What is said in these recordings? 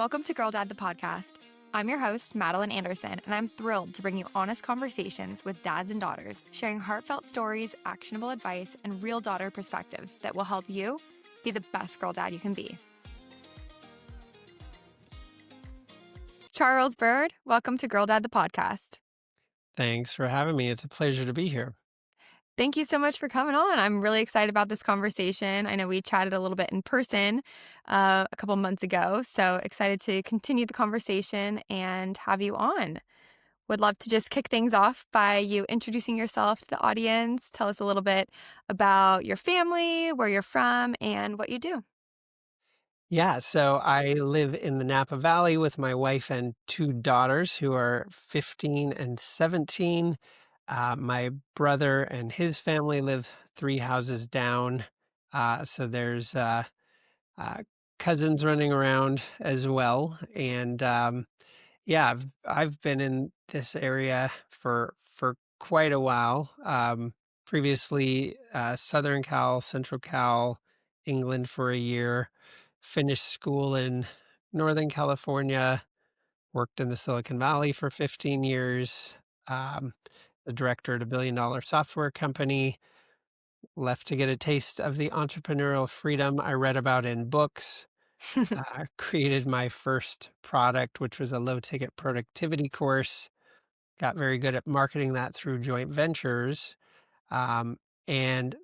Welcome to Girl Dad, the podcast. I'm your host, Madeline Anderson, and I'm thrilled to bring you honest conversations with dads and daughters, sharing heartfelt stories, actionable advice, and real daughter perspectives that will help you be the best girl dad you can be. Charles Byrd, welcome to Girl Dad, the podcast. Thanks for having me. It's a pleasure to be here. Thank you so much for coming on. I'm really excited about this conversation. I know we chatted a little bit in person a couple months ago, so excited to continue the conversation and have you on. Would love to just kick things off by you introducing yourself to the audience. Tell us a little bit about your family, where you're from, and what you do. Yeah, so I live in the Napa Valley with my wife and two daughters who are 15 and 17. My brother and his family live three houses down. So there's uh, cousins running around as well. And yeah, I've been in this area for quite a while. Previously, Southern Cal, Central Cal, England for a year. Finished school in Northern California. Worked in the Silicon Valley for 15 years. Um, the director at a billion-dollar software company. Left to get a taste of the entrepreneurial freedom I read about in books. Created my first product, which was a low-ticket productivity course. Got very good at marketing that through joint ventures. And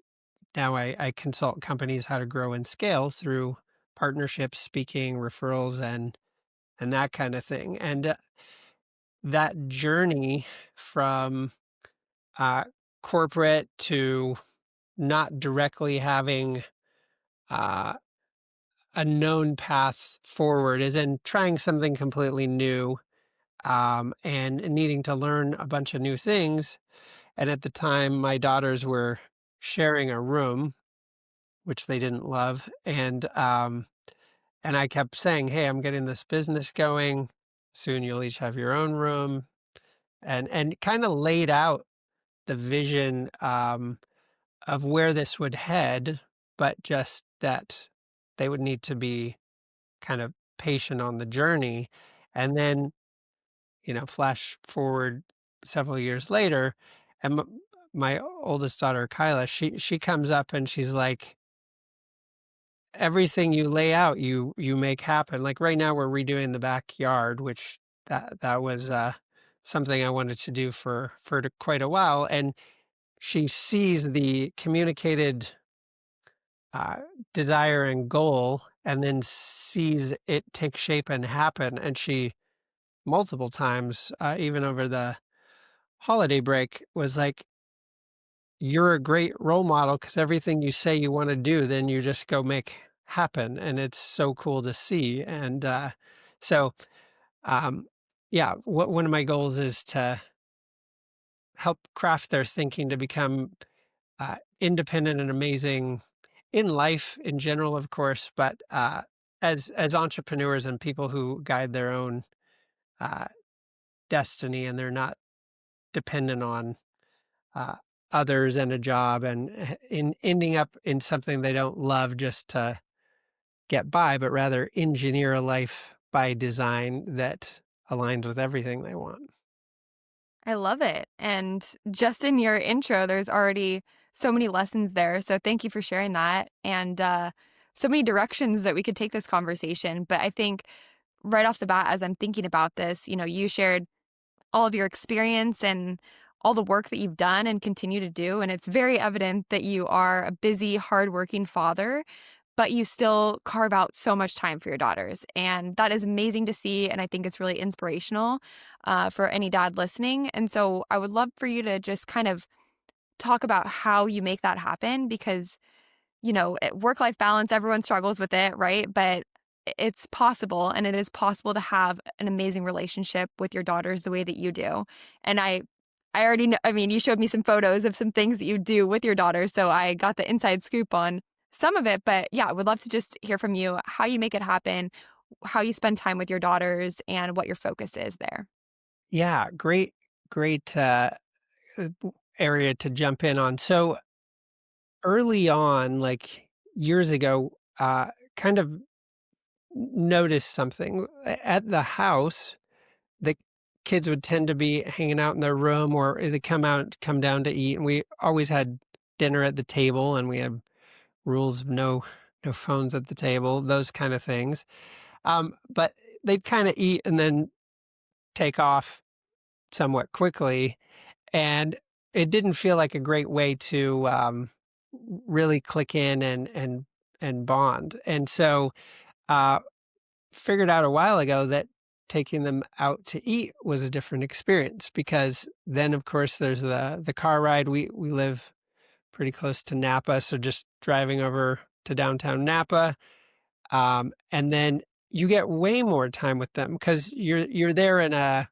now I consult companies how to grow and scale through partnerships, speaking, referrals, and that kind of thing. And that journey from corporate to not directly having a known path forward is in trying something completely new, and needing to learn a bunch of new things. And at the time, my daughters were sharing a room, which they didn't love. And I kept saying, "Hey, I'm getting this business going. Soon you'll each have your own room," and kind of laid out the vision, of where this would head, but just that they would need to be kind of patient on the journey. And then, flash forward several years later, and my oldest daughter, Kyla, she comes up and she's like, everything you lay out, you make happen. Like right now we're redoing the backyard, which that was something I wanted to do for quite a while. And she sees the communicated uh, desire and goal, and then sees it take shape and happen. And she multiple times, even over the holiday break, was like, "You're a great role model because everything you say you want to do, then you just go make happen." And it's so cool to see. And so, um, yeah, one of my goals is to help craft their thinking to become independent and amazing in life in general, of course, but as entrepreneurs and people who guide their own uh, destiny, and they're not dependent on uh, others and a job, and in ending up in something they don't love just to get by, but rather engineer a life by design that aligns with everything they want. I love it. And just in your intro, there's already so many lessons there. So thank you for sharing that. And so many directions that we could take this conversation. But I think right off the bat, as I'm thinking about this, you shared all of your experience and all the work that you've done and continue to do. And it's very evident that you are a busy, hardworking father, but you still carve out so much time for your daughters. And that is amazing to see. And I think it's really inspirational for any dad listening. And so I would love for you to just kind of talk about how you make that happen because, work-life balance, everyone struggles with it, right? But it's possible, and it is possible to have an amazing relationship with your daughters the way that you do. And I already know, I mean, you showed me some photos of some things that you do with your daughters, so I got the inside scoop on some of it. But yeah, I would love to just hear from you how you make it happen, how you spend time with your daughters, and what your focus is there. Yeah, great uh, area to jump in on. So early on, like years ago, kind of noticed something. At the house, the kids would tend to be hanging out in their room, or they come down to eat, and we always had dinner at the table, and we had rules of no phones at the table, those kind of things. But they'd kind of eat and then take off somewhat quickly, and it didn't feel like a great way to really click in and bond. And so, uh, figured out a while ago that taking them out to eat was a different experience, because then, of course, there's the car ride. We live pretty close to Napa, so just driving over to downtown Napa, and then you get way more time with them because you're there in a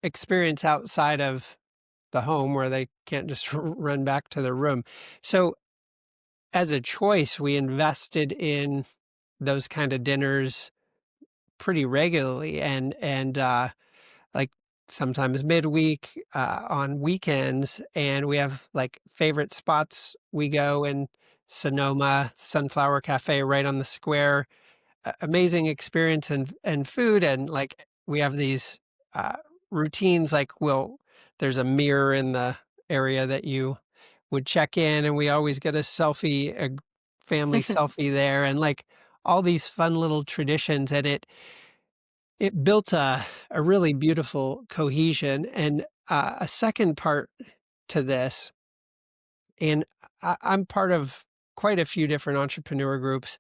experience outside of the home where they can't just run back to their room. So as a choice, we invested in those kind of dinners pretty regularly, and like sometimes midweek, on weekends, and we have like favorite spots. We go in Sonoma, Sunflower Cafe right on the square. Amazing experience and food, and like we have these uh, routines. Like there's a mirror in the area that you would check in, and we always get a family selfie there, and like all these fun little traditions, and it built a really beautiful cohesion. And a second part to this, and I'm part of quite a few different entrepreneur groups,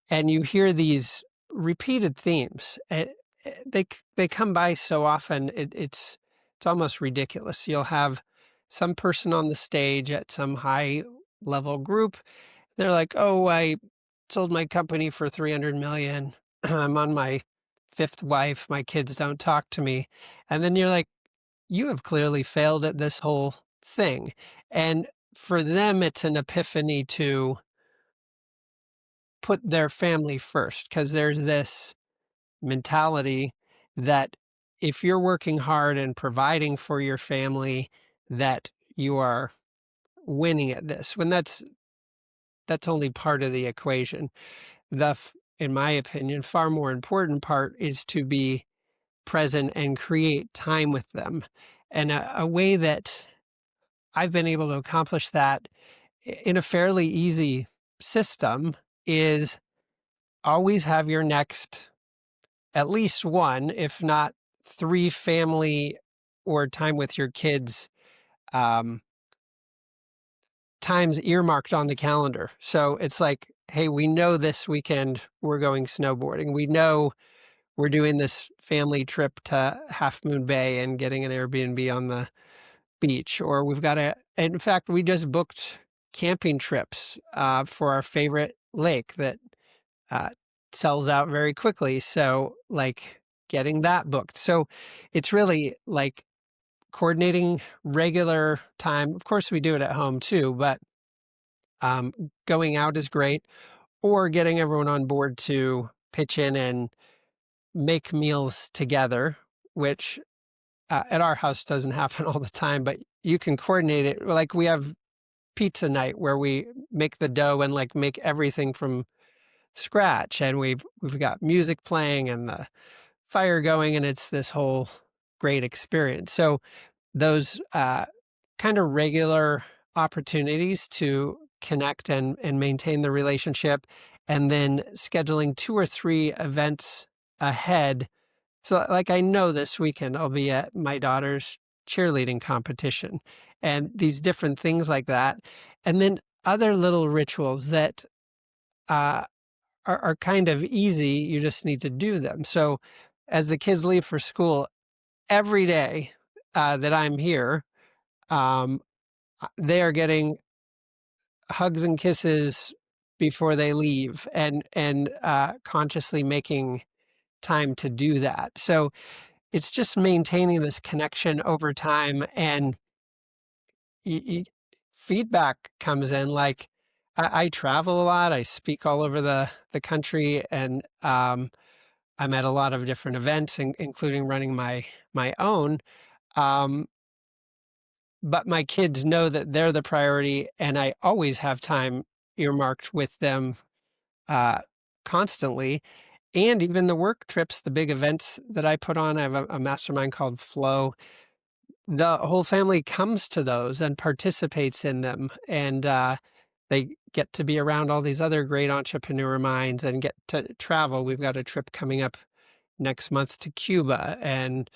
and you hear these repeated themes. They come by so often, it's almost ridiculous. You'll have some person on the stage at some high level group. They're like, "Oh, I sold my company for 300 million. I'm on my fifth wife. My kids don't talk to me." And then you're like, "You have clearly failed at this whole thing." And for them, it's an epiphany to put their family first, because there's this mentality that if you're working hard and providing for your family, that you are winning at this, when that's only part of the equation. In my opinion, far more important part is to be present and create time with them. And a way that I've been able to accomplish that in a fairly easy system is always have your next at least one, if not three family or time with your kids um, times earmarked on the calendar. So it's like, hey, we know this weekend we're going snowboarding. We know we're doing this family trip to Half Moon Bay and getting an Airbnb on the beach. Or in fact, we just booked camping trips for our favorite lake that uh, sells out very quickly. So, like, getting that booked. So, it's really like coordinating regular time. Of course, we do it at home too, but um, going out is great, or getting everyone on board to pitch in and make meals together, which at our house doesn't happen all the time, but you can coordinate it. Like, we have pizza night where we make the dough and like make everything from scratch, and we've got music playing and the fire going, and it's this whole great experience. So those kind of regular opportunities to connect and maintain the relationship, and then scheduling two or three events ahead. So like, I know this weekend I'll be at my daughter's cheerleading competition, and these different things like that. And then other little rituals that uh, are kind of easy. You just need to do them. So as the kids leave for school, every day that I'm here, um, they are getting hugs and kisses before they leave, and consciously making time to do that. So it's just maintaining this connection over time, and y y feedback comes in. Like, I travel a lot. I speak all over the country, and I'm at a lot of different events, including running my own. Um, but my kids know that they're the priority, and I always have time earmarked with them uh, constantly. and even the work trips, the big events that I put on. I have a mastermind called Flow. The whole family comes to those and participates in them, and they get to be around all these other great entrepreneur minds and get to travel. We've got a trip coming up next month to Cuba and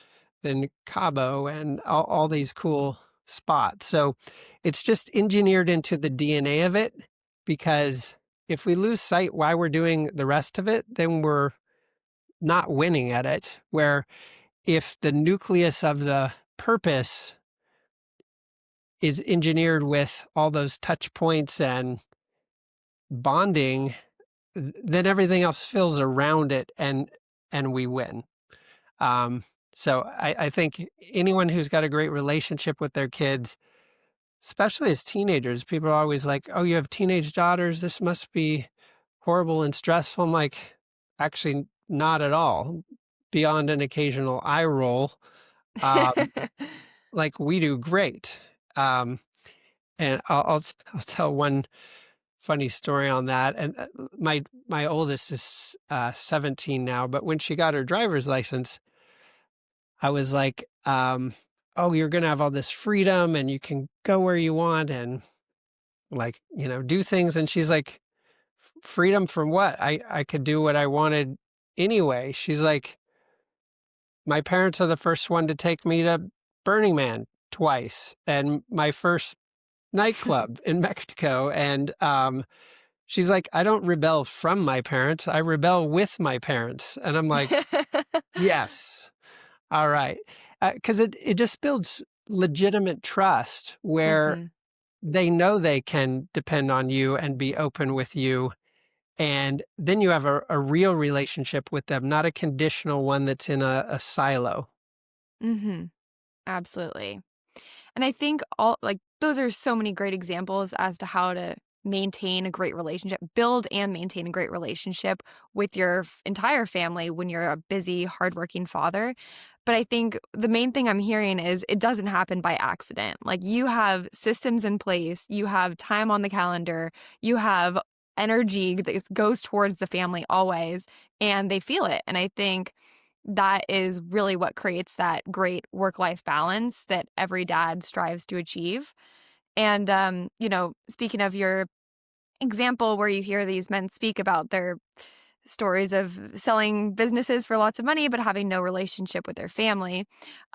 then Cabo and all these cool spots. So it's just engineered into the DNA of it, because if we lose sight why we're doing the rest of it, then we're not winning at it. Where if the nucleus of the purpose is engineered with all those touch points and bonding, then everything else fills around it, and we win. So I think anyone who's got a great relationship with their kids, especially as teenagers, people are always like, "Oh, you have teenage daughters. This must be horrible and stressful." I'm like, actually, not at all. Beyond an occasional eye roll, um, like we do great. Um, and I'll tell one funny story on that. And my oldest is 17 now, but when she got her driver's license, I was like, "Oh, you're gonna have all this freedom, and you can go where you want, and like, do things." And she's like, "Freedom from what? I could do what I wanted anyway." She's like, "My parents are the first one to take me to Burning Man twice, and my first nightclub in Mexico." And she's like, "I don't rebel from my parents. I rebel with my parents." And I'm like, "Yes. All right." 'Cause it just builds legitimate trust where Mhm. they know they can depend on you and be open with you, and then you have a real relationship with them, not a conditional one that's in a silo. Mhm. Absolutely. And I think all like those are so many great examples as to how to maintain a great relationship, build and maintain a great relationship with your entire family when you're a busy, hardworking father. But I think the main thing I'm hearing is it doesn't happen by accident. Like you have systems in place, you have time on the calendar, you have energy that goes towards the family always, and they feel it. And I think that is really what creates that great work-life balance that every dad strives to achieve. And, speaking of your example where you hear these men speak about their stories of selling businesses for lots of money, but having no relationship with their family,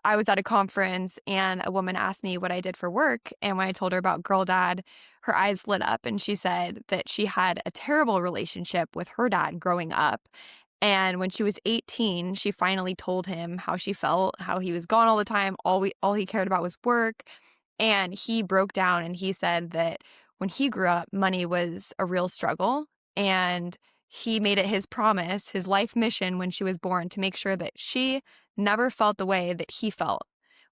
I was at a conference and a woman asked me what I did for work. And when I told her about Girl Dad, her eyes lit up and she said that she had a terrible relationship with her dad growing up. And when she was 18, she finally told him how she felt, how he was gone all the time. All he cared about was work. And he broke down and he said that when he grew up, money was a real struggle. And he made it his promise, his life mission when she was born to make sure that she never felt the way that he felt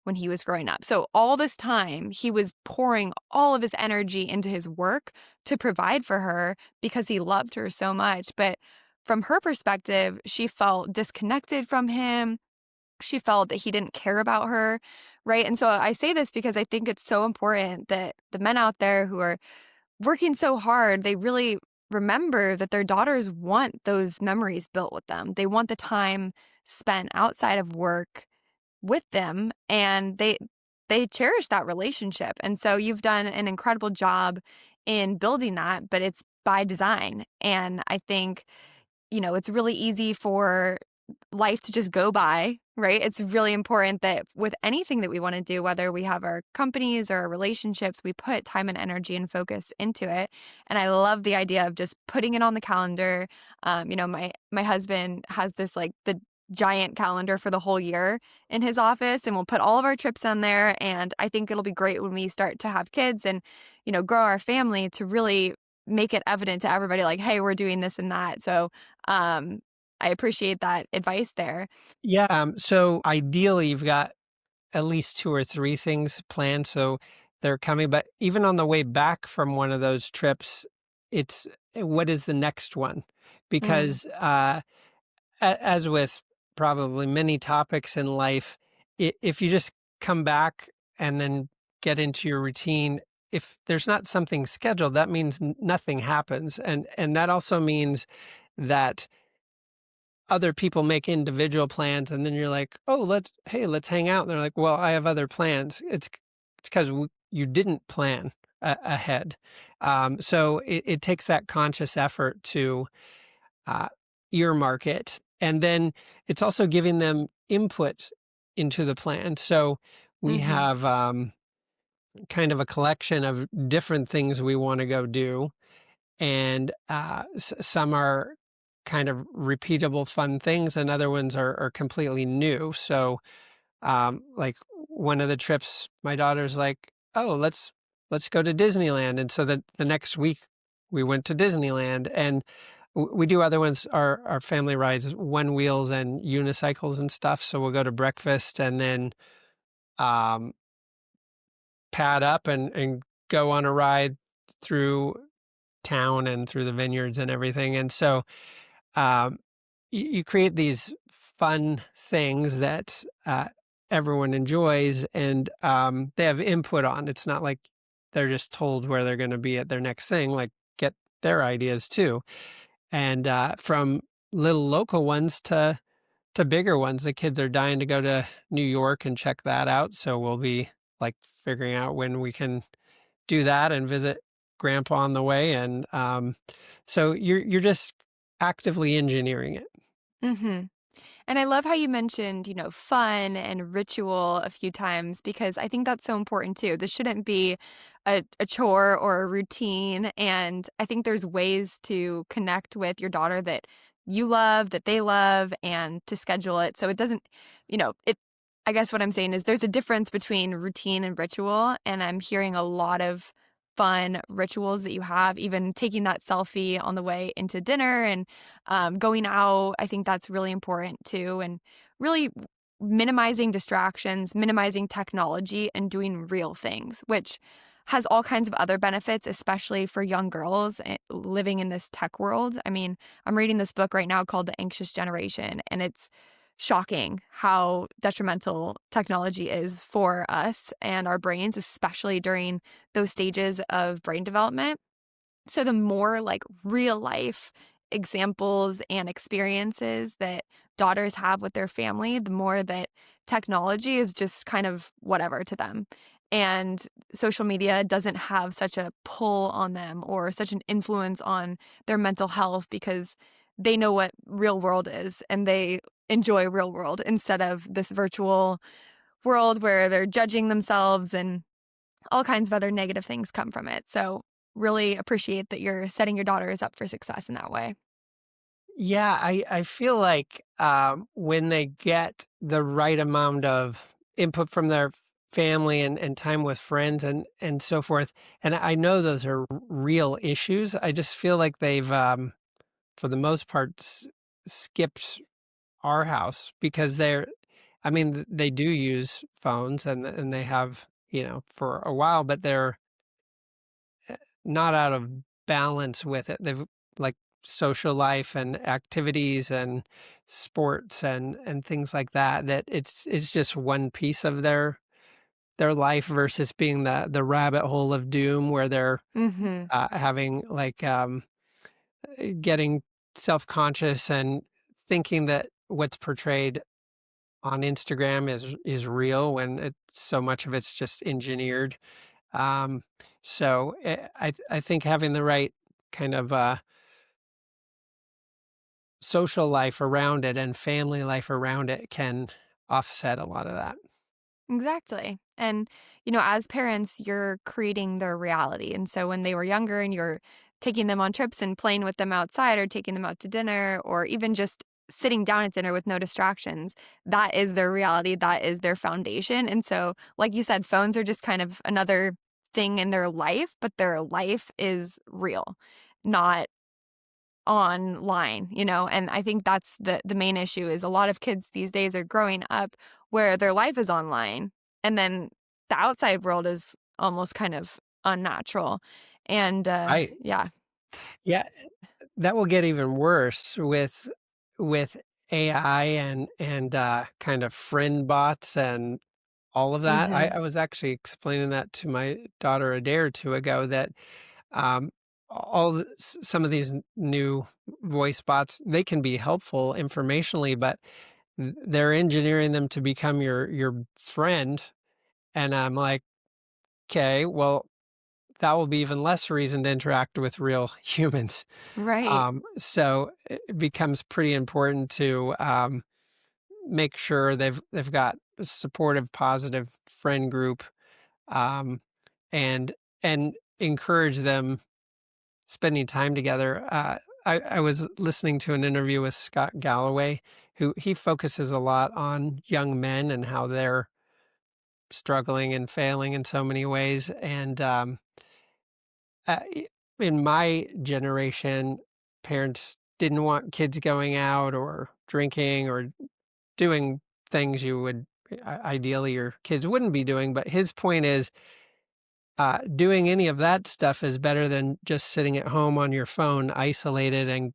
when he was growing up. So all this time, he was pouring all of his energy into his work to provide for her because he loved her so much. But from her perspective, she felt disconnected from him. She felt that he didn't care about her, right? And so I say this because I think it's so important that the men out there who are working so hard, they really remember that their daughters want those memories built with them. They want the time spent outside of work with them, and they cherish that relationship. And so you've done an incredible job in building that, but it's by design. And I think, it's really easy for life to just go by, right? It's really important that with anything that we want to do, whether we have our companies or our relationships, we put time and energy and focus into it. And I love the idea of just putting it on the calendar. My husband has this like the giant calendar for the whole year in his office, and we'll put all of our trips on there. And I think it'll be great when we start to have kids and, grow our family to really make it evident to everybody like, hey, we're doing this and that. So, I appreciate that advice there. Yeah, so ideally, you've got at least 2 or 3 things planned, so they're coming, but even on the way back from one of those trips, it's, what is the next one? Mm, Because, as with probably many topics in life, if you just come back and then get into your routine, if there's not something scheduled, that means nothing happens, and that also means that other people make individual plans, and then you're like, "Oh, let's hang out." And they're like, "Well, I have other plans." It's because you didn't plan ahead. So it takes that conscious effort to uh, earmark it, and then it's also giving them input into the plan. So we Mhm. have kind of a collection of different things we want to go do, and some are kind of repeatable fun things, and other ones are completely new. So like one of the trips, my daughter's like, "Oh, let's go to Disneyland," and so the next week we went to Disneyland, and we do other ones. Our family rides one wheels and unicycles and stuff. So we'll go to breakfast and then um, pad up and go on a ride through town and through the vineyards and everything. And so um, you create these fun things that everyone enjoys, and they have input on. It's not like they're just told where they're going to be at their next thing. Like, get their ideas too, and from little local ones to bigger ones. The kids are dying to go to New York and check that out, so we'll be like figuring out when we can do that and visit grandpa on the way. And so you're just actively engineering it. Mhm. And I love how you mentioned, fun and ritual a few times because I think that's so important too. This shouldn't be a chore or a routine. And I think there's ways to connect with your daughter that you love, that they love, and to schedule it. So it doesn't, it, I guess what I'm saying is there's a difference between routine and ritual. And I'm hearing a lot of fun rituals that you have, even taking that selfie on the way into dinner and going out. I think that's really important too. And really minimizing distractions, minimizing technology, and doing real things, which has all kinds of other benefits, especially for young girls living in this tech world. I mean, I'm reading this book right now called The Anxious Generation, and it's shocking how detrimental technology is for us and our brains, especially during those stages of brain development. So the more like real life examples and experiences that daughters have with their family, the more that technology is just kind of whatever to them. And social media doesn't have such a pull on them or such an influence on their mental health because they know what real world is and they enjoy real world instead of this virtual world where they're judging themselves and all kinds of other negative things come from it. So, really appreciate that you're setting your daughters up for success in that way. Yeah, I feel like when they get the right amount of input from their family and time with friends and so forth, and I know those are real issues. I just feel like they've, for the most part, skipped our house because I mean, they do use phones and they have, for a while, but they're not out of balance with it. They've like social life and activities and sports and things like that, that it's just one piece of their life versus being the rabbit hole of doom where they're Mhm. having like getting self-conscious and thinking that what's portrayed on Instagram is real when so much of it's just engineered. So I think having the right kind of social life around it and family life around it can offset a lot of that. Exactly. And, as parents, you're creating their reality. And so when they were younger and you're taking them on trips and playing with them outside or taking them out to dinner or even just sitting down at dinner with no distractions, that is their reality. That is their foundation. And so, like you said, phones are just kind of another thing in their life, but their life is real, not online, and I think that's the main issue is a lot of kids these days are growing up where their life is online and then the outside world is almost kind of unnatural. And Right. yeah. Yeah, that will get even worse with AI and kind of friend bots and all of that. I, Mhm. I was actually explaining that to my daughter a day or two ago that um, some of these new voice bots, they can be helpful informationally, but they're engineering them to become your friend. And I'm like, okay, well, that will be even less reason to interact with real humans. Right. So it becomes pretty important to make sure they've got a supportive, positive friend group, um, and and encourage them spending time together. I was listening to an interview with Scott Galloway, who he focuses a lot on young men and how they're struggling and failing in so many ways. And uh, in my generation, parents didn't want kids going out or drinking or doing things you would ideally your kids wouldn't be doing. But his point is, doing any of that stuff is better than just sitting at home on your phone, isolated and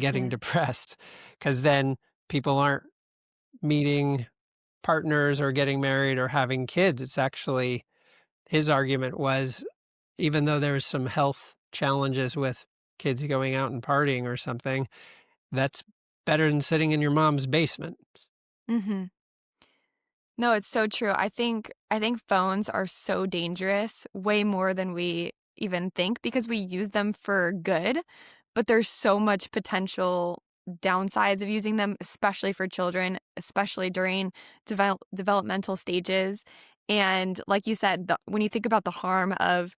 getting Mhm. depressed, because then people aren't meeting partners or getting married or having kids. It's actually his argument was, even though there's some health challenges with kids going out and partying or something, that's better than sitting in your mom's basement. Mhm. No, it's so true. I think phones are so dangerous, way more than we even think because we use them for good, but there's so much potential downsides of using them, especially for children, especially during developmental stages. And like you said, when you think about the harm of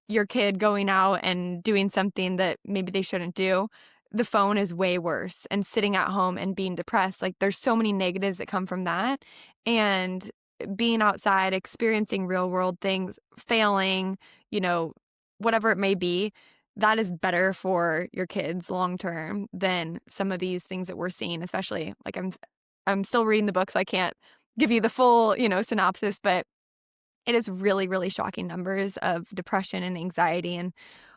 your kid going out and doing something that maybe they shouldn't do, the phone is way worse. And sitting at home and being depressed, like there's so many negatives that come from that. And being outside, experiencing real world things, failing, you know, whatever it may be, that is better for your kids long term than some of these things that we're seeing, especially like I'm still reading the book, so I can't give you the full, synopsis, but it is really, really shocking numbers of depression and anxiety and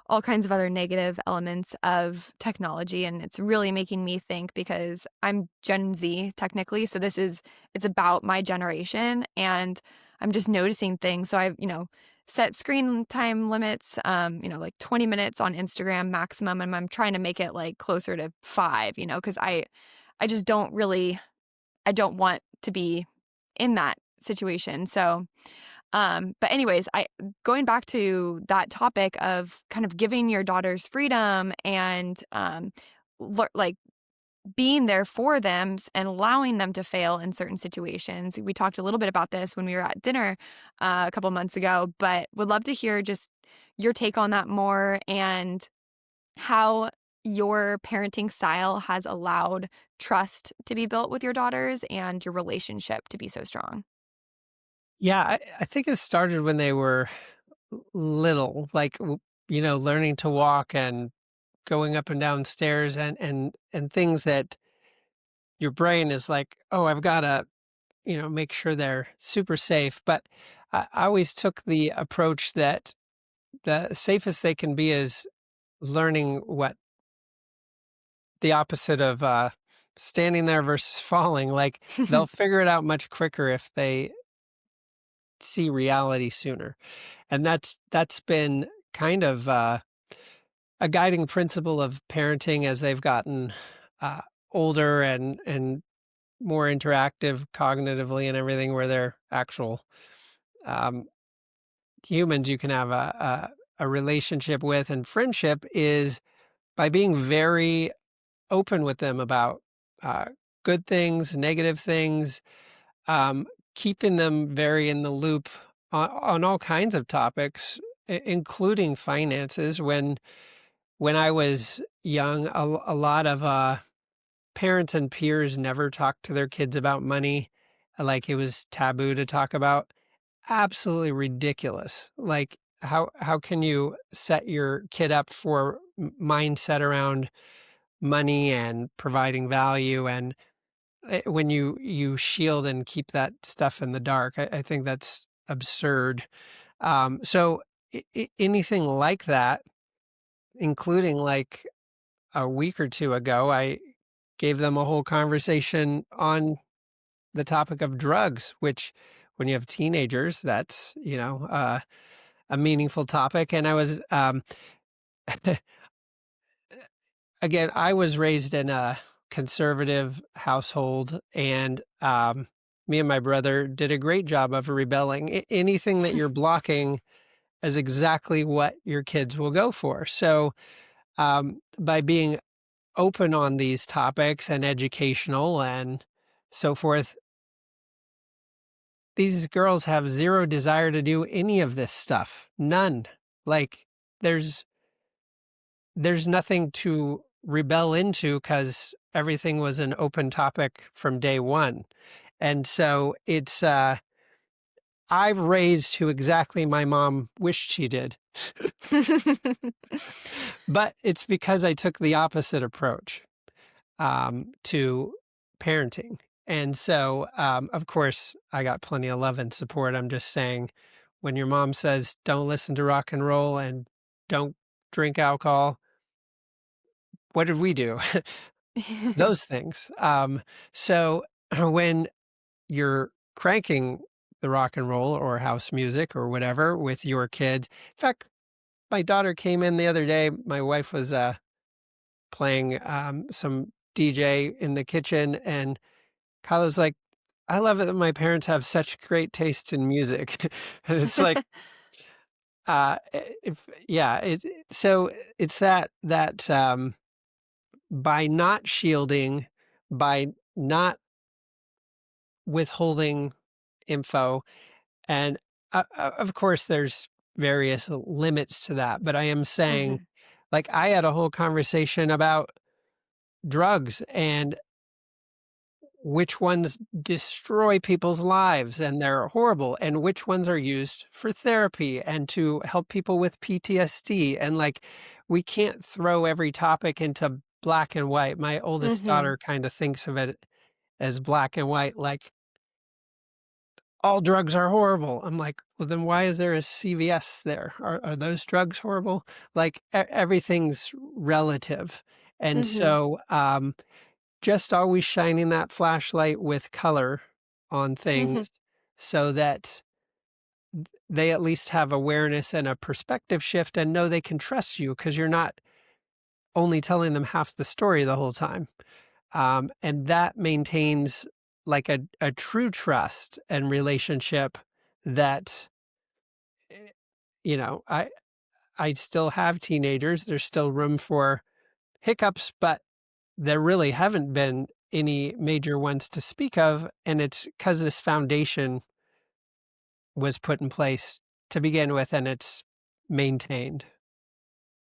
all kinds of other negative elements of technology. And it's really making me think because I'm Gen Z technically. So it's about my generation and I'm just noticing things. So I've, set screen time limits, like 20 minutes on Instagram maximum. And I'm trying to make it like closer to 5, because I just I don't want to be in that situation. So, but anyways, I going back to that topic of kind of giving your daughters freedom and like being there for them and allowing them to fail in certain situations. We talked a little bit about this when we were at dinner a couple months ago, but would love to hear just your take on that more and how your parenting style has allowed trust to be built with your daughters and your relationship to be so strong. Yeah, I think it started when they were little, like learning to walk and going up and down stairs, and things that your brain is like, oh, I've got to make sure they're super safe. But I always took the approach that the safest they can be is learning what the opposite of standing there versus falling. Like they'll figure it out much quicker if they see reality sooner. And that's been kind of a guiding principle of parenting as they've gotten uh, older and more interactive cognitively and everything, where they're actual um, humans you can have a relationship with. And friendship is by being very open with them about uh, good things, negative things, keeping them very in the loop on all kinds of topics, including finances. When I was young, a lot of parents and peers never talked to their kids about money, like it was taboo to talk about. Absolutely ridiculous. Like how can you set your kid up for mindset around money and providing value, and when you shield and keep that stuff in the dark? I think that's absurd. So anything like that, including like a week or two ago, I gave them a whole conversation on the topic of drugs, which when you have teenagers, that's, a meaningful topic. And I was, again, I was raised in a conservative household, and me and my brother did a great job of rebelling. Anything that you're blocking is exactly what your kids will go for. So, by being open on these topics and educational and so forth, these girls have zero desire to do any of this stuff. None. Like, there's there's nothing to rebel into because everything was an open topic from day one. And so it's I've raised who exactly my mom wished she did. But it's because I took the opposite approach to parenting. And so, of course, I got plenty of love and support. I'm just saying, when your mom says, don't listen to rock and roll and don't drink alcohol, what did we do? Those things. So when you're cranking the rock and roll or house music or whatever with your kid, in fact, my daughter came in the other day. My wife was playing some DJ in the kitchen, and Kyla's like, I love it that my parents have such great taste in music. And it's like, yeah, so it's that by not shielding, by not withholding info, and of course, there's various limits to that, but I am saying, Mhm. like, I had a whole conversation about drugs and which ones destroy people's lives and they're horrible, and which ones are used for therapy and to help people with PTSD. And like, we can't throw every topic into black and white. My oldest Mhm. daughter kind of thinks of it as black and white, like all drugs are horrible. I'm like, well, then why is there a CVS there? Are those drugs horrible? Like, everything's relative. And Mhm. so, just always shining that flashlight with color on Mhm. things so that they at least have awareness and a perspective shift and know they can trust you because you're not only telling them half the story the whole time. And that maintains like a true trust and relationship that, eh, you know, I still have teenagers. There's still room for hiccups, but there really haven't been any major ones to speak of, and it's because this foundation was put in place to begin with, and it's maintained.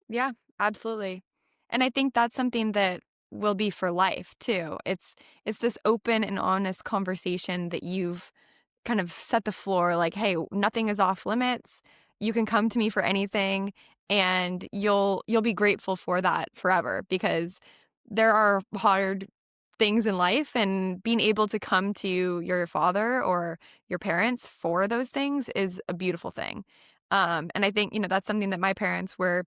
Yeah, absolutely. And I think that's something that will be for life too. It's this open and honest conversation that you've kind of set the floor like, "Hey, nothing is off limits. You can come to me for anything, and you'll be grateful for that forever," because there are hard things in life, and being able to come to your father or your parents for those things is a beautiful thing. And I think, that's something that my parents were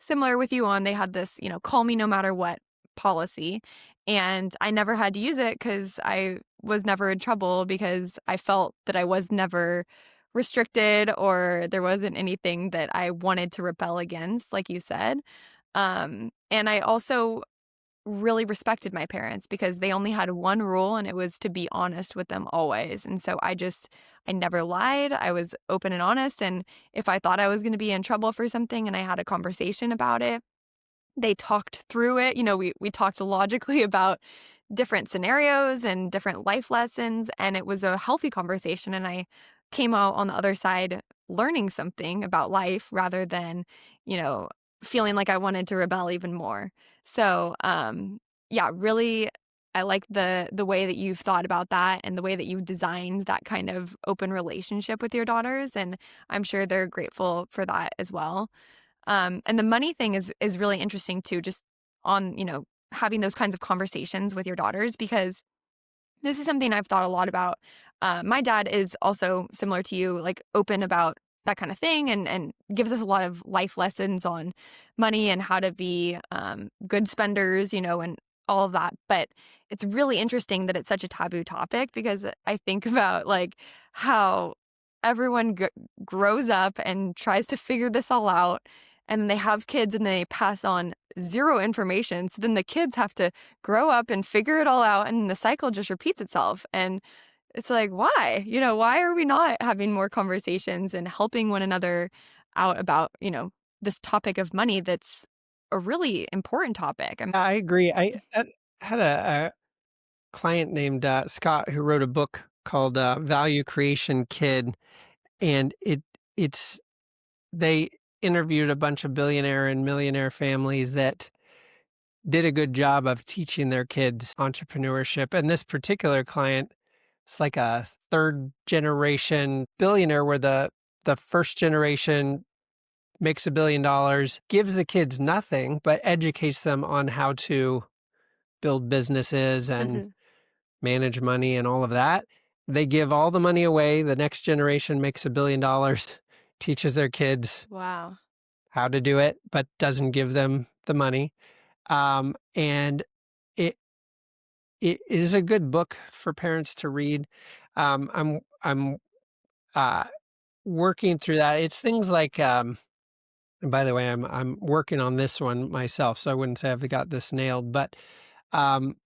similar with you on. They had this, call me no matter what policy. And I never had to use it because I was never in trouble because I felt that I was never restricted or there wasn't anything that I wanted to rebel against, like you said. And I also really respected my parents because they only had one rule and it was to be honest with them always. And so I never lied. I was open and honest. And if I thought I was going to be in trouble for something and I had a conversation about it, they talked through it. We talked logically about different scenarios and different life lessons, and it was a healthy conversation, and I came out on the other side learning something about life rather than, you know, feeling like I wanted to rebel even more. So, yeah, really I like the way that you've thought about that and the way that you've designed that kind of open relationship with your daughters, and I'm sure they're grateful for that as well. And the money thing is really interesting too, just on, having those kinds of conversations with your daughters because this is something I've thought a lot about. My dad is also similar to you, like open about that kind of thing and gives us a lot of life lessons on money and how to be good spenders, and all of that. But it's really interesting that it's such a taboo topic because I think about like how everyone grows up and tries to figure this all out and they have kids and they pass on zero information. So then the kids have to grow up and figure it all out, and the cycle just repeats itself. And it's like, why? Why are we not having more conversations and helping one another out about, this topic of money that's a really important topic? I agree. I had a client named Scott who wrote a book called Value Creation Kid, and it's they interviewed a bunch of billionaire and millionaire families that did a good job of teaching their kids entrepreneurship. And this particular client, it's like a third generation billionaire where the first generation makes $1 billion, gives the kids nothing, but educates them on how to build businesses and Mhm. manage money and all of that. They give all the money away. The next generation makes $1 billion, teaches their kids Wow. how to do it, but doesn't give them the money. And it it is a good book for parents to read. I'm uh, working through that. It's things like, and by the way, I'm working on this one myself, so I wouldn't say I've got this nailed, but um,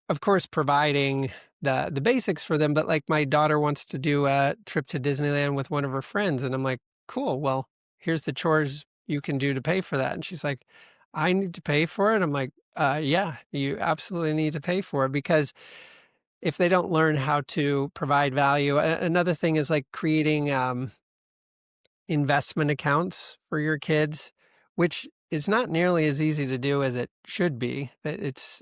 of course, providing the basics for them. But like my daughter wants to do a trip to Disneyland with one of her friends, and I'm like, cool. Well, here's the chores you can do to pay for that. And she's like, I need to pay for it. I'm like, yeah, you absolutely need to pay for it because if they don't learn how to provide value, another thing is like creating investment accounts for your kids, which is not nearly as easy to do as it should be. It's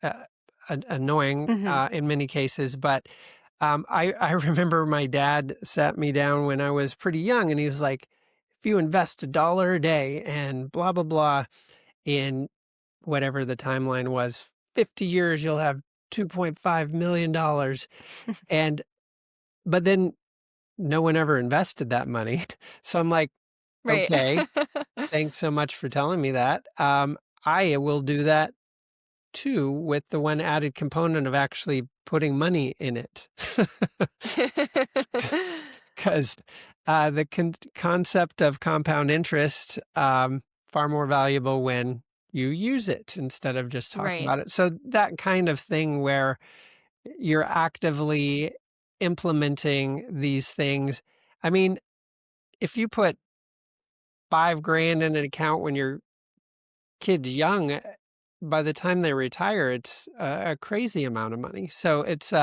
uh, annoying Mhm. in many cases, but I remember my dad sat me down when I was pretty young, and he was like, "If you invest $1 a day and blah blah blah in whatever the timeline was, 50 years, you'll have $2.5 million." And but then no one ever invested that money, so I'm like, Right. okay, thanks so much for telling me that. I will do that too, with the one added component of actually putting money in it. Because the concept of compound interest, far more valuable when you use it instead of just talk Right. about it. So that kind of thing where you're actively implementing these things. I mean, if you put 5 grand in an account when your kid's young, by the time they retire, it's a crazy amount of money. So it's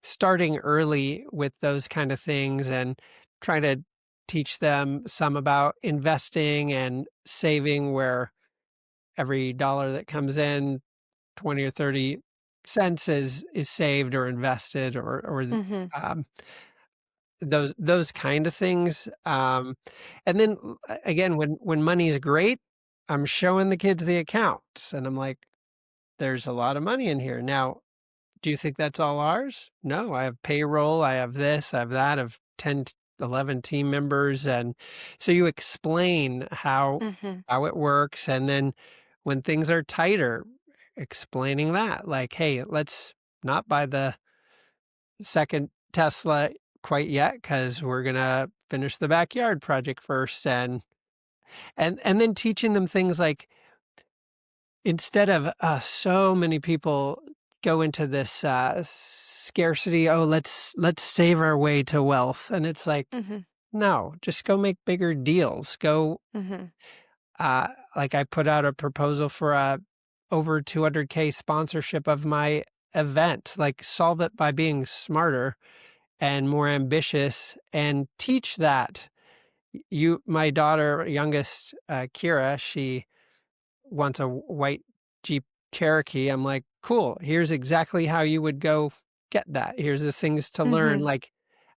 starting early with those kind of things and trying to teach them some about investing and saving, where every dollar that comes in, 20 or 30 cents is saved or invested, or Mhm. um, those kind of things. And then again, when money is great, I'm showing the kids the accounts, and I'm like, there's a lot of money in here. Now, do you think that's all ours? No, I have payroll, I have this, I have that, of 10, 11 team members. And so you explain Mhm. how it works. And then when things are tighter, explaining that, like, hey, let's not buy the second Tesla quite yet because we're gonna finish the backyard project first. And then teaching them things like, instead of so many people go into this scarcity, oh, let's save our way to wealth, and it's like, Mhm. no, just go make bigger deals. Go, Mhm. like I put out a proposal for a over 200K sponsorship of my event. Like, solve it by being smarter and more ambitious, and teach that. My daughter, youngest, Kira, she wants a white Jeep Cherokee. I'm like, cool. Here's exactly how you would go get that. Here's the things to learn. Mhm. Like,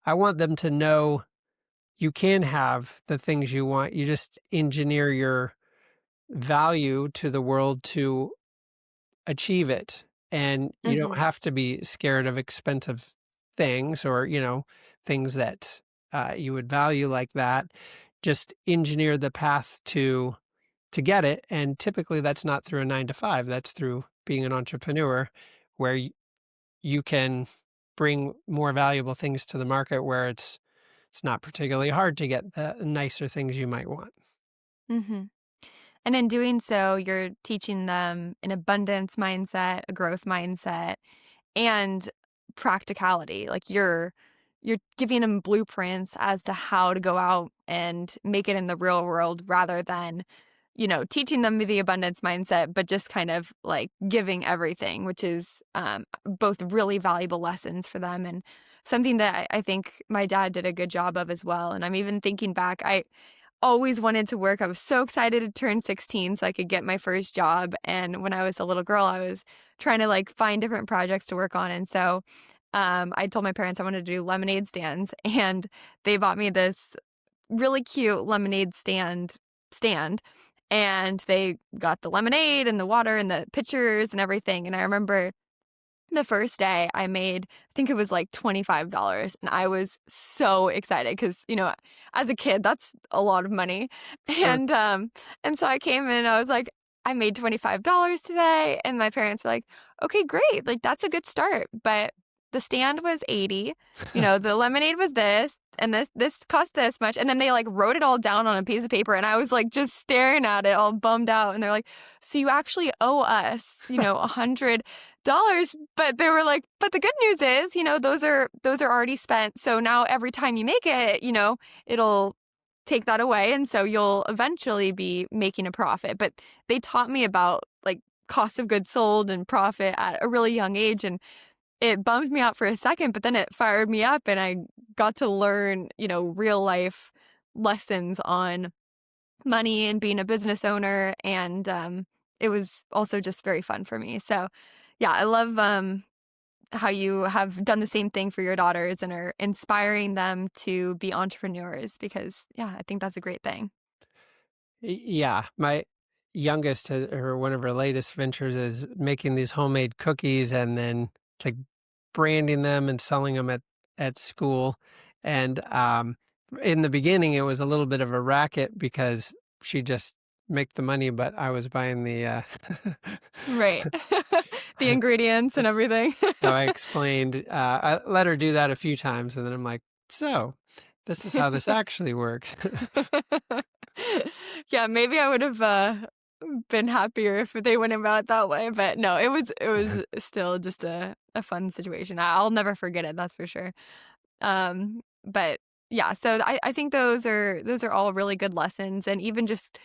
I want them to know you can have the things you want. You just engineer your value to the world to achieve it. And you don't Mhm. have to be scared of expensive things, or, things that you would value like that. Just engineer the path to get it. And typically that's not through a 9 to 5. That's through being an entrepreneur, where you can bring more valuable things to the market, where it's not particularly hard to get the nicer things you might want. Mhm. And in doing so, you're teaching them an abundance mindset, a growth mindset, and practicality. Like you're giving them blueprints as to how to go out and make it in the real world rather than, teaching them the abundance mindset, but just kind of like giving everything, which is both really valuable lessons for them and something that I think my dad did a good job of as well. And I'm even thinking back, I always wanted to work. I was so excited to turn 16 so I could get my first job. And when I was a little girl, I was trying to like find different projects to work on. And so I told my parents I wanted to do lemonade stands, and they bought me this really cute lemonade stand, and they got the lemonade and the water and the pitchers and everything. And I remember the first day I made, I think it was like $25, and I was so excited because, as a kid, that's a lot of money. Sure. And so I came in and I was like, I made $25 today, and my parents were like, "Okay, great. Like that's a good start." But the stand was 80, the lemonade was this, and this cost this much. And then they like wrote it all down on a piece of paper, and I was like just staring at it all bummed out. And they're like, "So you actually owe us, $100." But they were like, but the good news is, those are already spent. So now every time you make it, it'll take that away. And so you'll eventually be making a profit. But they taught me about like cost of goods sold and profit at a really young age. And it bummed me out for a second, but then it fired me up and I got to learn, real life lessons on money and being a business owner. And it was also just very fun for me. So, yeah, I love how you have done the same thing for your daughters and are inspiring them to be entrepreneurs because, yeah, I think that's a great thing. Yeah, my youngest or one of her latest ventures is making these homemade cookies and then like branding them and selling them at school. And in the beginning, it was a little bit of a racket because she just make the money, but I was buying the. Right. The ingredients and everything. So I explained. I let her do that a few times, and then I'm like, "So, this is how this actually works." Yeah, maybe I would have been happier if they went about it that way, but no, it was still just a fun situation. I'll never forget it, that's for sure. But yeah, so I think those are all really good lessons, and even just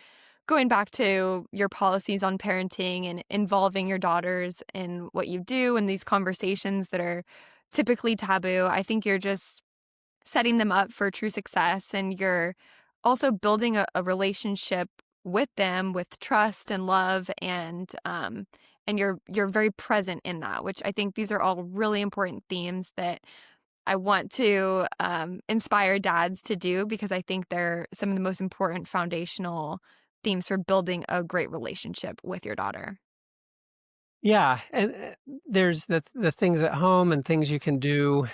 going back to your policies on parenting and involving your daughters in what you do and these conversations that are typically taboo, I think you're just setting them up for true success, and you're also building a relationship with them with trust and love, and you're very present in that, which I think these are all really important themes that I want to inspire dads to do because I think they're some of the most important foundational themes for building a great relationship with your daughter. Yeah, and there's the things at home and things you can do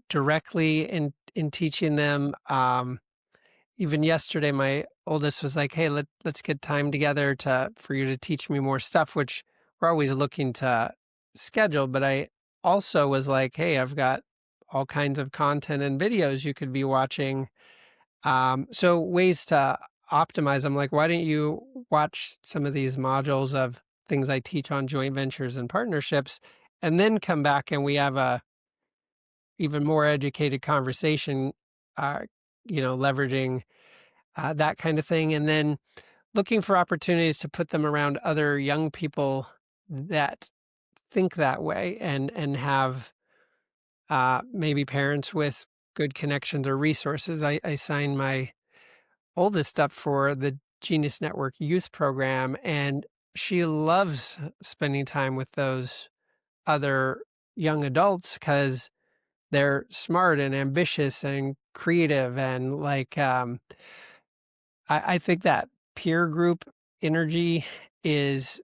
directly in teaching them. Even yesterday, my oldest was like, "Hey, let's get time together to for you to teach me more stuff," which we're always looking to schedule. But I also was like, "Hey, I've got all kinds of content and videos you could be watching." So ways to optimize. I'm like, why don't you watch some of these modules of things I teach on joint ventures and partnerships, and then come back and we have a even more educated conversation, uh, leveraging that kind of thing. And then looking for opportunities to put them around other young people that think that way and have maybe parents with good connections or resources. I signed my oldest up for the Genius Network Youth Program, and she loves spending time with those other young adults because they're smart and ambitious and creative and like I think that peer group energy is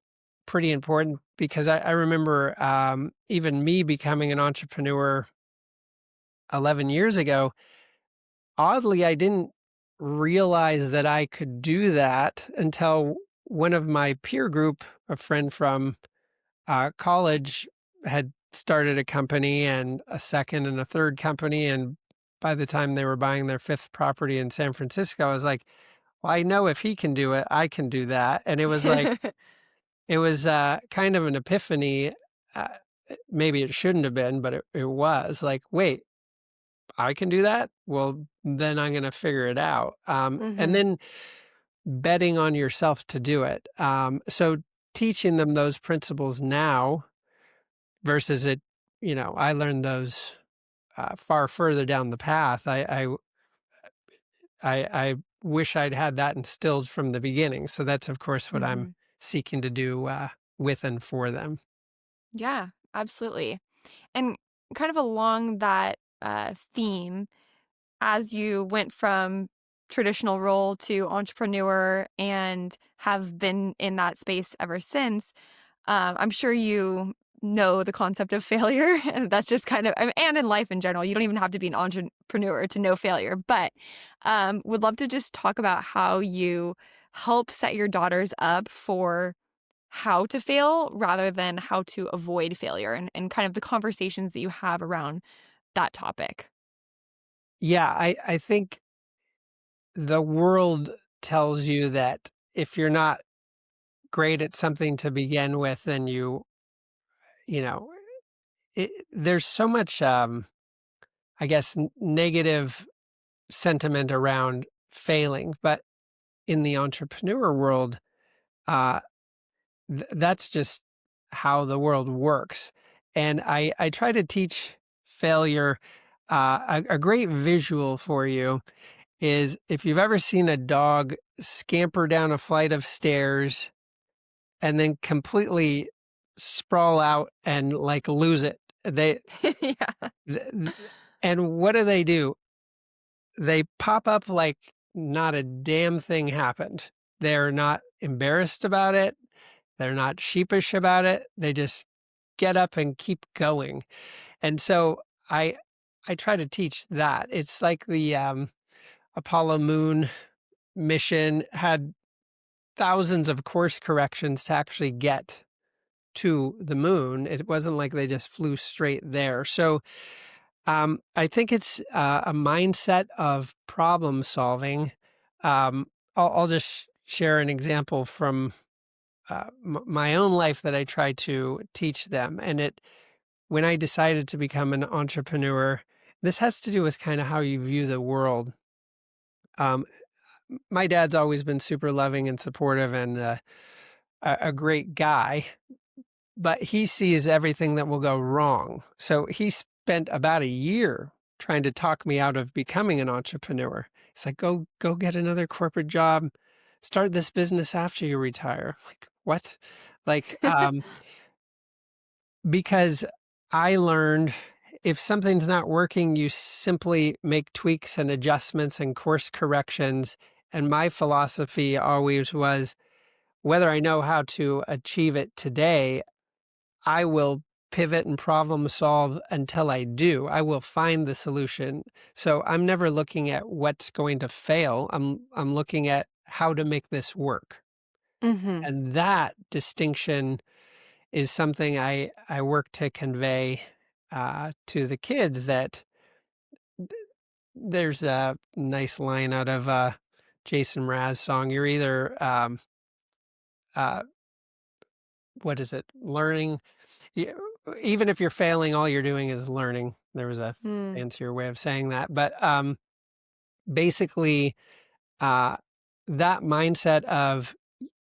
pretty important because I remember even me becoming an entrepreneur 11 years ago. Oddly, I didn't realize that I could do that until one of my peer group, a friend from college, had started a company and a second and a third company. And by the time they were buying their fifth property in San Francisco, I was like, well, I know if he can do it, I can do that. And it was like, it was kind of an epiphany. Uh, Maybe it shouldn't have been, but it was like, wait, I can do that? Well, then I'm going to figure it out. And Mhm. then betting on yourself to do it. So teaching them those principles now versus it, I learned those far further down the path. I wish I'd had that instilled from the beginning. So that's, of course, what I'm Mhm. seeking to do with and for them. Yeah, absolutely. And kind of along that theme, as you went from traditional role to entrepreneur and have been in that space ever since, I'm sure you know the concept of failure. And that's just kind of, and in life in general, you don't even have to be an entrepreneur to know failure. But would love to just talk about how you help set your daughters up for how to fail rather than how to avoid failure and kind of the conversations that you have around that topic. Yeah, I think the world tells you that if you're not great at something to begin with, then you know, there's so much, I guess, negative sentiment around failing. But in the entrepreneur world, uh, that's just how the world works. And I try to teach failure. A great visual for you is if you've ever seen a dog scamper down a flight of stairs and then completely sprawl out and like lose it. Yeah. Th- th- and what do? They pop up like not a damn thing happened. They're not embarrassed about it. They're not sheepish about it. They just get up and keep going. And so I I try to teach that. It's like the Apollo moon mission had thousands of course corrections to actually get to the moon. It wasn't like they just flew straight there. So I think it's a mindset of problem solving. I'll just share an example from my own life that I try to teach them. And when I decided to become an entrepreneur, this has to do with kind of how you view the world. Um, my dad's always been super loving and supportive and a great guy, but he sees everything that will go wrong. So he spent about a year trying to talk me out of becoming an entrepreneur. He's like, go get another corporate job, start this business after you retire. Like, what? Like, because I learned if something's not working, you simply make tweaks and adjustments and course corrections. And my philosophy always was whether I know how to achieve it today, I will pivot and problem solve until I do. I will find the solution. So I'm never looking at what's going to fail. I'm looking at how to make this work. Mhm. And that distinction is something I work to convey to the kids that there's a nice line out of Jason Mraz's song. You're either uh, what is it? Learning. Yeah, even if you're failing, all you're doing is learning. There was a Mm. fancier way of saying that, but basically, uh, that mindset of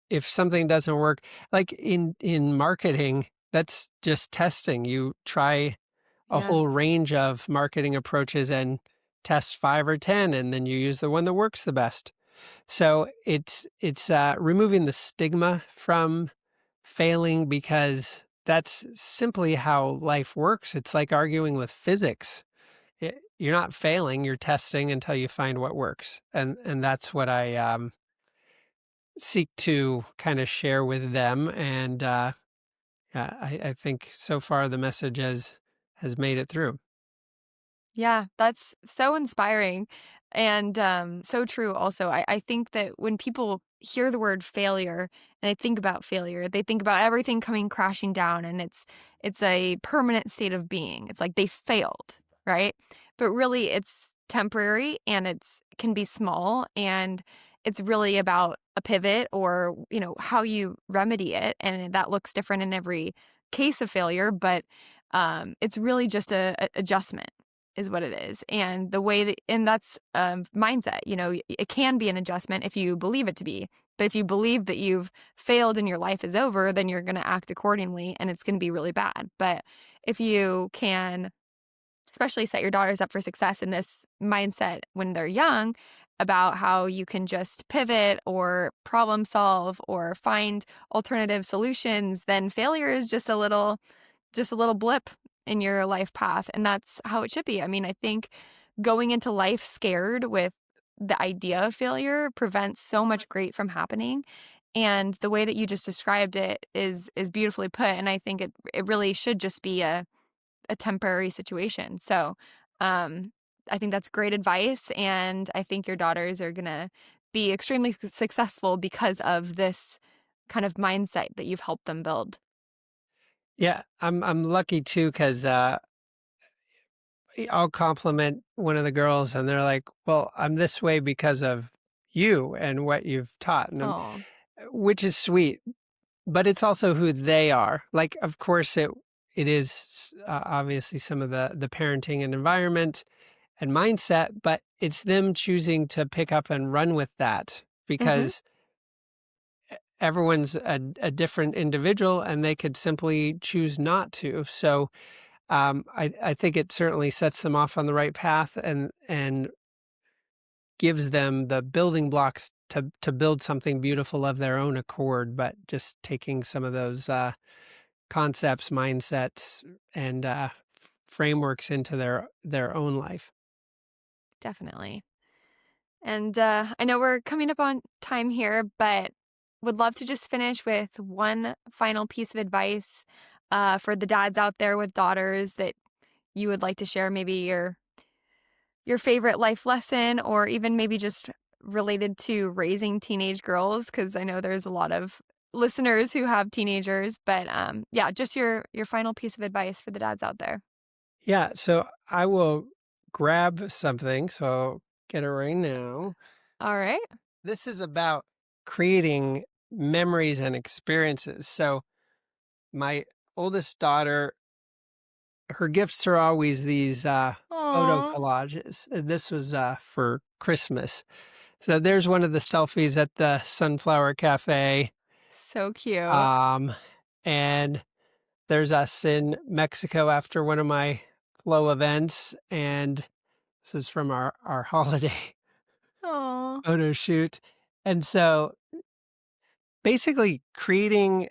if something doesn't work, like in marketing, that's just testing. You try a Yeah. whole range of marketing approaches and test 5 or 10, and then you use the one that works the best. So it's removing the stigma from failing because that's simply how life works. It's like arguing with physics. You're not failing, you're testing until you find what works. And that's what I seek to kind of share with them. And yeah, I think so far the message has made it through. Yeah, that's so inspiring and so true also. I think that when people hear the word failure and they think about failure, they think about everything coming crashing down and it's a permanent state of being. It's like they failed, right? But really it's temporary and it's can be small and it's really about a pivot or, how you remedy it. And that looks different in every case of failure, but it's really just a adjustment is what it is. And the way that, and that's mindset, it can be an adjustment if you believe it to be. But if you believe that you've failed and your life is over, then you're going to act accordingly and it's going to be really bad. But if you can, especially set your daughters up for success in this mindset when they're young about how you can just pivot or problem solve or find alternative solutions, then failure is just a little blip in your life path. And that's how it should be. I mean, I think going into life scared with the idea of failure prevents so much great from happening. And the way that you just described it is beautifully put. And I think it really should just be a temporary situation. So I think that's great advice. And I think your daughters are going to be extremely successful because of this kind of mindset that you've helped them build. Yeah, I'm lucky too because I'll compliment one of the girls, and they're like, "Well, I'm this way because of you and what you've taught," and Oh, which is sweet. But it's also who they are. Like, of course, it is obviously some of the parenting and environment and mindset, but it's them choosing to pick up and run with that mm-hmm. because everyone's a different individual, and they could simply choose not to. So I think it certainly sets them off on the right path and gives them the building blocks to build something beautiful of their own accord, but just taking some of those concepts, mindsets, and frameworks into their own life. Definitely. And I know we're coming up on time here, but would love to just finish with one final piece of advice for the dads out there with daughters that you would like to share. Maybe your favorite life lesson, or even maybe just related to raising teenage girls, because I know there's a lot of listeners who have teenagers. But yeah, just your final piece of advice for the dads out there. Yeah, so I will grab something. So I'll get it right now. All right. This is about creating memories and experiences. So my oldest daughter, her gifts are always these photo Oh, collages. This was for Christmas. So there's one of the selfies at the Sunflower Cafe. so cute. Um, and there's us in Mexico after one of my flow events. And this is from our holiday Oh. photo shoot. And so basically creating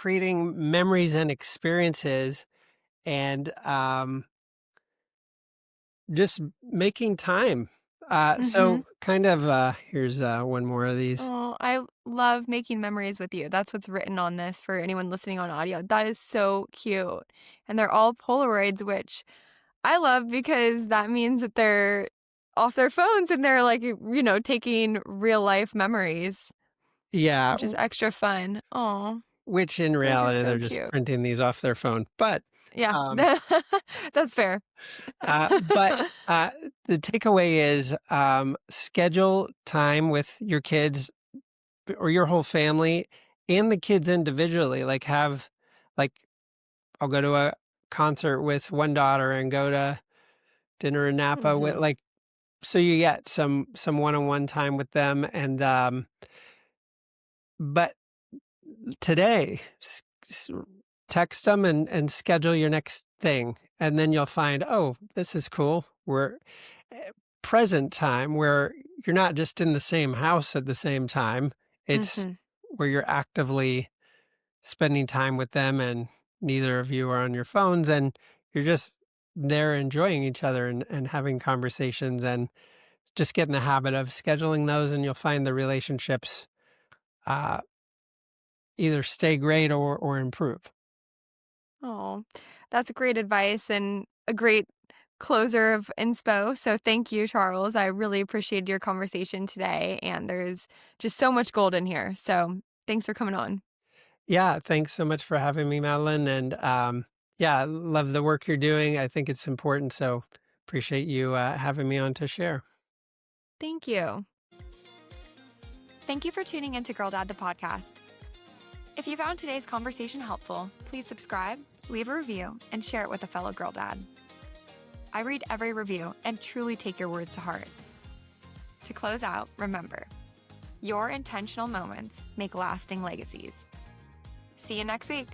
memories and experiences and just making time. Mm-hmm. So kind of here's one more of these. Oh, I love making memories with you. That's what's written on this for anyone listening on audio. That is so cute. And they're all Polaroids, which I love because that means that they're off their phones and they're like, taking real life memories, Yeah, which is extra fun. Oh, which in those are reality so they're just cute. printing these off their phone. But Yeah, um that's fair. but the takeaway is schedule time with your kids or your whole family and the kids individually. Like I'll go to a concert with one daughter and go to dinner in Napa with Hmm. like so you get some one-on-one time with them and but today text them and schedule your next thing and then you'll find, oh, this is cool. We're present time where you're not just in the same house at the same time. It's Hmm. where you're actively spending time with them and neither of you are on your phones and you're just there enjoying each other and having conversations and just get in the habit of scheduling those and you'll find the relationships uh, either stay great or improve. Oh, that's great advice and a great closer of inspo. So thank you, Charles. I really appreciated your conversation today. And there's just so much gold in here. So thanks for coming on. Yeah, thanks so much for having me, Madeline. And yeah, I love the work you're doing. I think it's important. So appreciate you having me on to share. Thank you. Thank you for tuning into Girl Dad, the podcast. If you found today's conversation helpful, please subscribe, leave a review, and share it with a fellow girl dad. I read every review and truly take your words to heart. To close out, remember, your intentional moments make lasting legacies. See you next week.